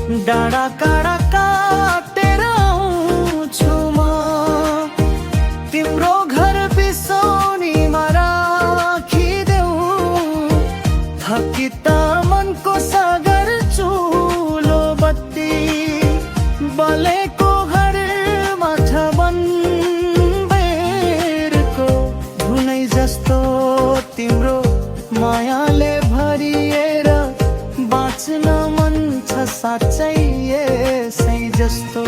डाँडा काँडा काटेर आउँछु म तिम्रो घर बिसौनीमा राखिदेऊ। थकित मनको सागर चुलो बत्ती बलेको घरमा छ बनबेरको धुनै जस्तो तिम्रो मायाले भरिएर बाँच्न मन छ साँच्चै यसै जस्तो।